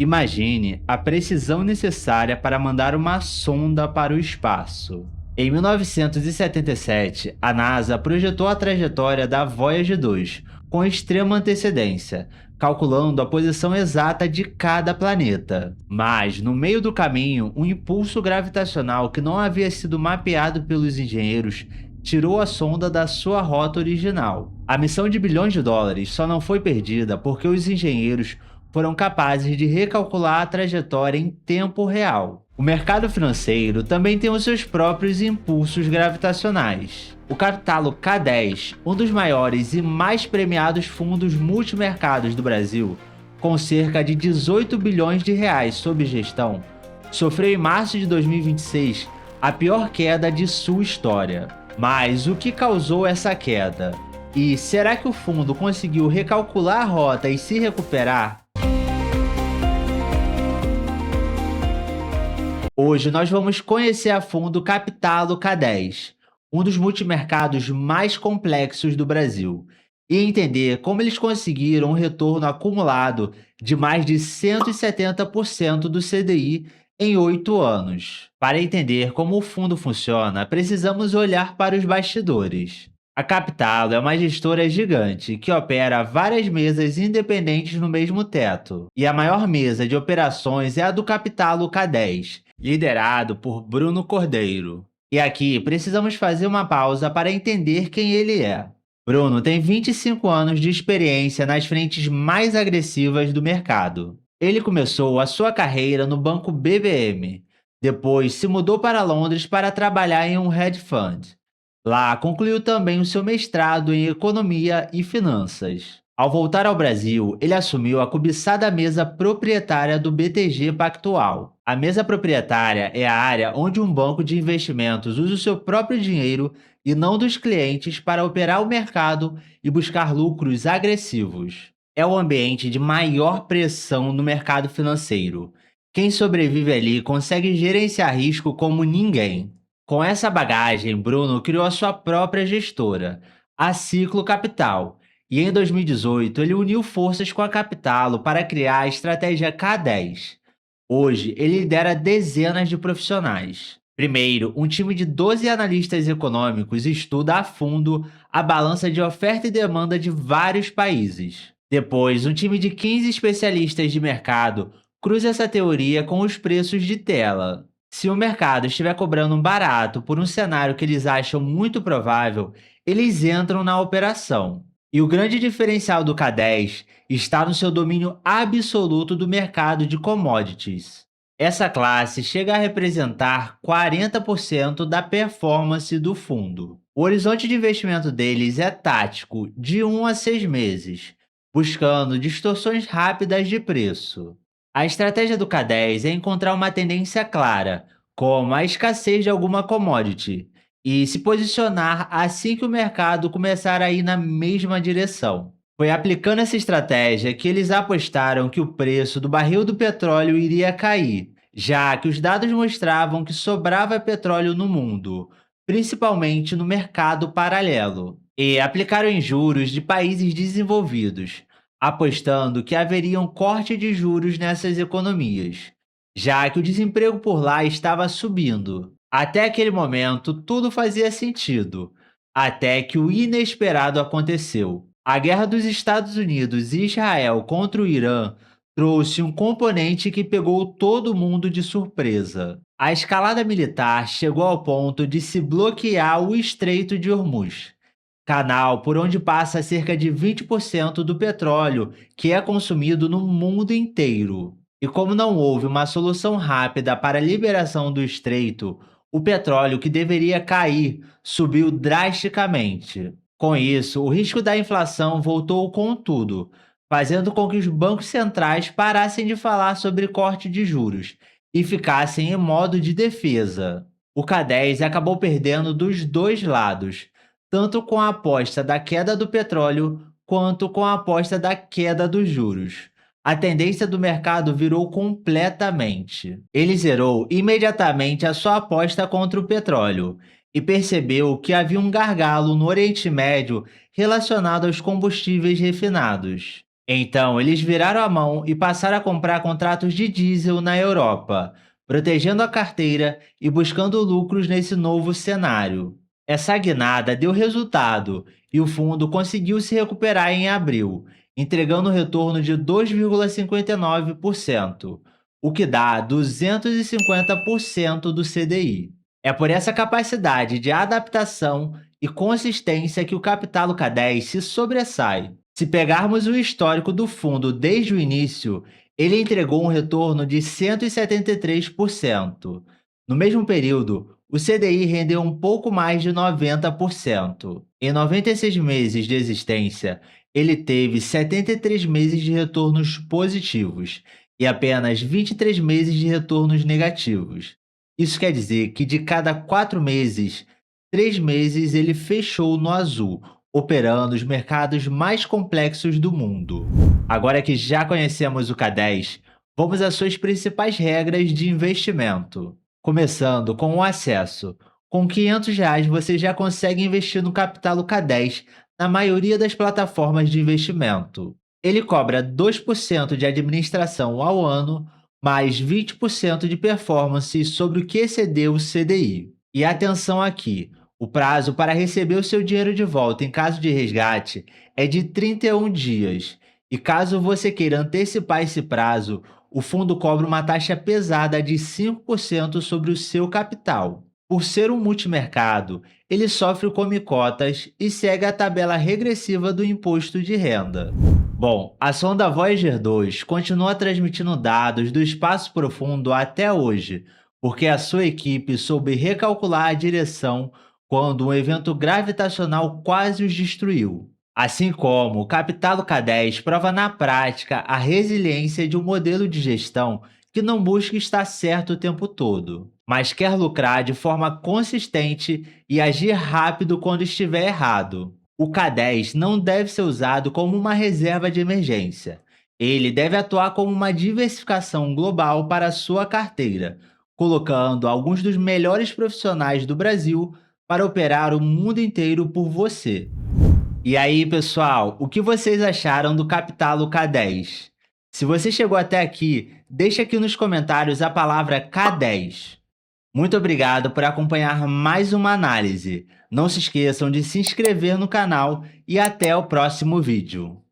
Imagine a precisão necessária para mandar uma sonda para o espaço. Em 1977, a NASA projetou a trajetória da Voyager 2 com extrema antecedência, calculando a posição exata de cada planeta. Mas, no meio do caminho, um impulso gravitacional que não havia sido mapeado pelos engenheiros tirou a sonda da sua rota original. A missão de bilhões de dólares só não foi perdida porque os engenheiros foram capazes de recalcular a trajetória em tempo real. O mercado financeiro também tem os seus próprios impulsos gravitacionais. O Capitalo K10, um dos maiores e mais premiados fundos multimercados do Brasil, com cerca de 18 bilhões de reais sob gestão, sofreu em março de 2026 a pior queda de sua história. Mas o que causou essa queda? E será que o fundo conseguiu recalcular a rota e se recuperar? Hoje nós vamos conhecer a fundo o Capitalo K10, um dos multimercados mais complexos do Brasil, e entender como eles conseguiram um retorno acumulado de mais de 170% do CDI em 8 anos. Para entender como o fundo funciona, precisamos olhar para os bastidores. A Capitalo é uma gestora gigante que opera várias mesas independentes no mesmo teto. E a maior mesa de operações é a do Capitalo K10, liderado por Bruno Cordeiro. E aqui precisamos fazer uma pausa para entender quem ele é. Bruno tem 25 anos de experiência nas frentes mais agressivas do mercado. Ele começou a sua carreira no banco BBM. Depois se mudou para Londres para trabalhar em um hedge fund. Lá, concluiu também o seu mestrado em Economia e Finanças. Ao voltar ao Brasil, ele assumiu a cobiçada mesa proprietária do BTG Pactual. A mesa proprietária é a área onde um banco de investimentos usa o seu próprio dinheiro e não dos clientes para operar o mercado e buscar lucros agressivos. É o ambiente de maior pressão no mercado financeiro. Quem sobrevive ali consegue gerenciar risco como ninguém. Com essa bagagem, Bruno criou a sua própria gestora, a Ciclo Capital, e em 2018 ele uniu forças com a Capitalo para criar a estratégia K10. Hoje, ele lidera dezenas de profissionais. Primeiro, um time de 12 analistas econômicos estuda a fundo a balança de oferta e demanda de vários países. Depois, um time de 15 especialistas de mercado cruza essa teoria com os preços de tela. Se o mercado estiver cobrando um barato por um cenário que eles acham muito provável, eles entram na operação. E o grande diferencial do K10 está no seu domínio absoluto do mercado de commodities. Essa classe chega a representar 40% da performance do fundo. O horizonte de investimento deles é tático, de 1 a 6 meses, buscando distorções rápidas de preço. A estratégia do K10 é encontrar uma tendência clara, como a escassez de alguma commodity, e se posicionar assim que o mercado começar a ir na mesma direção. Foi aplicando essa estratégia que eles apostaram que o preço do barril do petróleo iria cair, já que os dados mostravam que sobrava petróleo no mundo, principalmente no mercado paralelo, e aplicaram em juros de países desenvolvidos, apostando que haveria um corte de juros nessas economias, já que o desemprego por lá estava subindo. Até aquele momento, tudo fazia sentido, até que o inesperado aconteceu. A guerra dos Estados Unidos e Israel contra o Irã trouxe um componente que pegou todo mundo de surpresa. A escalada militar chegou ao ponto de se bloquear o Estreito de Hormuz, canal por onde passa cerca de 20% do petróleo que é consumido no mundo inteiro. E como não houve uma solução rápida para a liberação do estreito, o petróleo que deveria cair subiu drasticamente. Com isso, o risco da inflação voltou com tudo, fazendo com que os bancos centrais parassem de falar sobre corte de juros e ficassem em modo de defesa. O K10 acabou perdendo dos dois lados, tanto com a aposta da queda do petróleo quanto com a aposta da queda dos juros. A tendência do mercado virou completamente. Ele zerou imediatamente a sua aposta contra o petróleo e percebeu que havia um gargalo no Oriente Médio relacionado aos combustíveis refinados. Então, eles viraram a mão e passaram a comprar contratos de diesel na Europa, protegendo a carteira e buscando lucros nesse novo cenário. Essa guinada deu resultado e o fundo conseguiu se recuperar em abril, entregando um retorno de 2,59%, o que dá 250% do CDI. É por essa capacidade de adaptação e consistência que o capital K10 se sobressai. Se pegarmos o histórico do fundo desde o início, ele entregou um retorno de 173%. No mesmo período, o CDI rendeu um pouco mais de 90%. Em 96 meses de existência, ele teve 73 meses de retornos positivos e apenas 23 meses de retornos negativos. Isso quer dizer que de cada 4 meses, 3 meses ele fechou no azul, operando os mercados mais complexos do mundo. Agora que já conhecemos o K10, vamos às suas principais regras de investimento. Começando com o acesso. Com R$ 500 você já consegue investir no Capital K10 na maioria das plataformas de investimento. Ele cobra 2% de administração ao ano, mais 20% de performance sobre o que exceder o CDI. E atenção aqui, o prazo para receber o seu dinheiro de volta em caso de resgate é de 31 dias. E caso você queira antecipar esse prazo, o fundo cobra uma taxa pesada de 5% sobre o seu capital. Por ser um multimercado, ele sofre come cotas e segue a tabela regressiva do imposto de renda. Bom, a sonda Voyager 2 continua transmitindo dados do espaço profundo até hoje, porque a sua equipe soube recalcular a direção quando um evento gravitacional quase os destruiu. Assim como o Capital K10 prova na prática a resiliência de um modelo de gestão que não busca estar certo o tempo todo, mas quer lucrar de forma consistente e agir rápido quando estiver errado. O K10 não deve ser usado como uma reserva de emergência. Ele deve atuar como uma diversificação global para a sua carteira, colocando alguns dos melhores profissionais do Brasil para operar o mundo inteiro por você. E aí, pessoal, o que vocês acharam do Capital K10? Se você chegou até aqui, deixa aqui nos comentários a palavra K10. Muito obrigado por acompanhar mais uma análise. Não se esqueçam de se inscrever no canal e até o próximo vídeo.